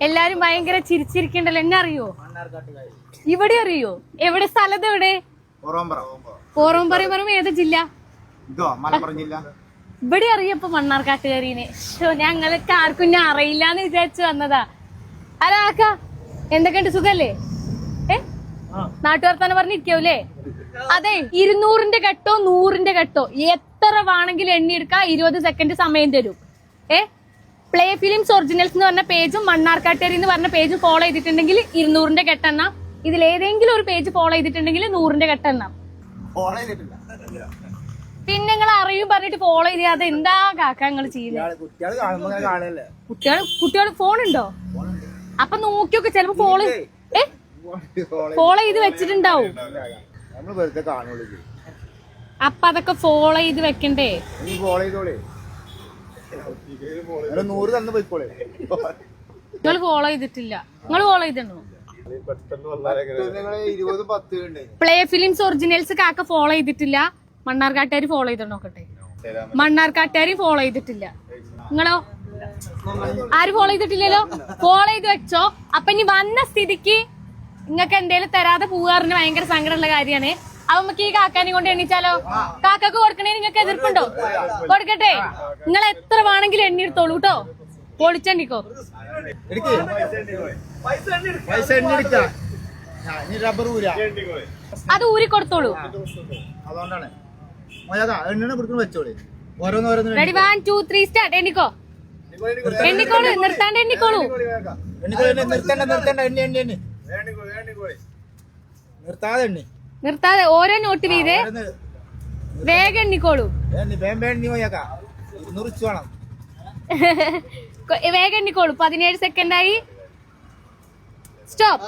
എല്ലാരും ഭയങ്കര ചിരിച്ചിരിക്കണ്ടല്ലോ. എന്നെ അറിയോ? ഇവിടെ അറിയോ? എവിടെ സ്ഥലത്ത്? എവിടെ? പോറോമ്പറ പറയുമ്പോ ഏത് ജില്ല? ഇവിടെ അറിയപ്പോ മണ്ണാർക്കാട്ടുകാരീനെ. ഞങ്ങൾക്ക് ആർക്കും ഞാൻ അറിയില്ലാന്ന് വിചാരിച്ചു വന്നതാ. അല്ല ആക്ക എന്തൊക്കെയുണ്ട്? സുഖല്ലേ? നാട്ടുവർത്താനം പറഞ്ഞിരിക്കൂലേ? അതെ, 200ന്റെ കെട്ടോ 100ന്റെ കെട്ടോ എത്ര വേണമെങ്കിലും എണ്ണിയെടുക്കാം. 20 സെക്കൻഡ് സമയം തരും. പ്ലേ ഫിലിംസ് ഒറിജിനൽസ് എന്ന് പറഞ്ഞ പേജും മണ്ണാർക്കാട്ടേരി എന്ന് പറഞ്ഞ പേജും ഫോളോ ചെയ്തിട്ടുണ്ടെങ്കിൽ 200ന്റെ കെട്ടെണ്ണം. ഇതിലേതെങ്കിലും ഒരു പേജ് ഫോളോ ചെയ്തിട്ടുണ്ടെങ്കിൽ 100ന്റെ കെട്ടെണ്ണം. പിന്നെ നിങ്ങൾ അറിയും പറഞ്ഞിട്ട് ഫോളോ ചെയ്ത് അത് എന്താ കാക്ക നിങ്ങൾ ചെയ്യുന്നത്? കുട്ടികൾ ഫോണുണ്ടോ? അപ്പൊ നോക്കിയൊക്കെ ചിലപ്പോ ഫോളോ ചെയ്ത് വെച്ചിട്ടുണ്ടാവും. അപ്പൊ അതൊക്കെ ഫോളോ ചെയ്ത് വെക്കണ്ടേ? നിങ്ങൾ ഫോളോ ചെയ്തിട്ടില്ല. നിങ്ങൾ ഫോളോ ചെയ്തിട്ടുണ്ടോ? പ്ലേ ഫിലിംസ് ഒറിജിനൽസ് കാക്ക ഫോളോ ചെയ്തിട്ടില്ല. മണ്ണാർക്കാട്ടുകാർ ഫോളോ ചെയ്തോ നോക്കട്ടെ. മണ്ണാർക്കാട്ടുകാരും ഫോളോ ചെയ്തിട്ടില്ല. നിങ്ങളോ? ആരും ഫോളോ ചെയ്തിട്ടില്ലല്ലോ. ഫോളോ ചെയ്ത് വെച്ചോ. അപ്പൊ ഇനി വന്ന സ്ഥിതിക്ക് നിങ്ങൾക്ക് എന്തേലും തരാതെ പോവാറിന് ഭയങ്കര സങ്കടമുള്ള കാര്യമാണ്. അപ്പൊ നമുക്ക് ഈ കാക്കാനെ കൊണ്ട് എണ്ണിച്ചാലോ? കാക്കക്ക് കൊടുക്കണേ നിങ്ങൾക്ക് എതിർപ്പുണ്ടോ? കൊടുക്കട്ടെ. നിങ്ങൾ എത്ര വേണമെങ്കിലും എണ്ണി എടുത്തോളൂ കേട്ടോ. പൊളിച്ചെണ്ണിക്കോ. അത് ഊരി കൊടുത്തോളൂ. Ready 1 2 3 start. എണ്ണിക്കോ. എണ്ണിക്കോളൂ. നിർത്താണ്ട് എണ്ണിക്കോളൂ. നിർത്താതെ ഓരോ നോട്ട് വീതേ വേഗം എണ്ണിക്കോളൂ. വേഗം എണ്ണിക്കോളൂ. 17 സെക്കൻഡായി. സ്റ്റോപ്പ്.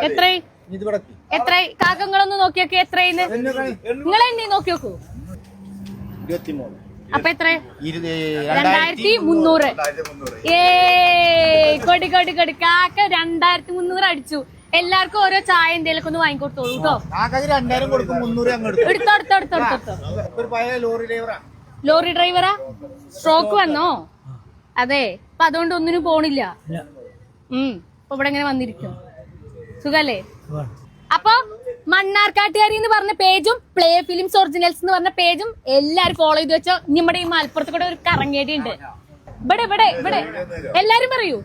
എത്രയായി? എത്രയായി? കാക്കങ്ങളൊന്ന് നോക്കിയോക്കെ എത്രയെന്ന്. നിങ്ങൾ എണ്ണി നോക്കി നോക്കൂ. അപ്പൊ എത്ര? 2300. കൊടി കൊടി കൊടി. കാക്ക 2300 അടിച്ചു. എല്ലാവർക്കും ഓരോ ചായ എന്തേലൊക്കെ ഒന്ന് വാങ്ങിക്കൊടുത്തോളൂ കേട്ടോ. എടുത്തോ. ലോറി ഡ്രൈവറാ? സ്ട്രോക്ക് വന്നോ? അതെ. അപ്പൊ അതുകൊണ്ട് ഒന്നിനും പോണില്ല. ഇപ്പൊ ഇവിടെ ഇങ്ങനെ വന്നിരിക്കും. സുഖല്ലേ? അപ്പൊ മണ്ണാർക്കാട്ടുകാരി എന്ന് പറഞ്ഞ പേജും പ്ലേ ഫിലിംസ് ഒറിജിനൽസ് എന്ന് പറഞ്ഞ പേജും എല്ലാരും ഫോളോ ചെയ്ത് വെച്ചോ. നമ്മുടെ ഈ മലപ്പുറത്ത് കൂടെ ഒരു കറങ്ങേടി ഉണ്ട്. ഇവിടെ എല്ലാരും പറയൂ.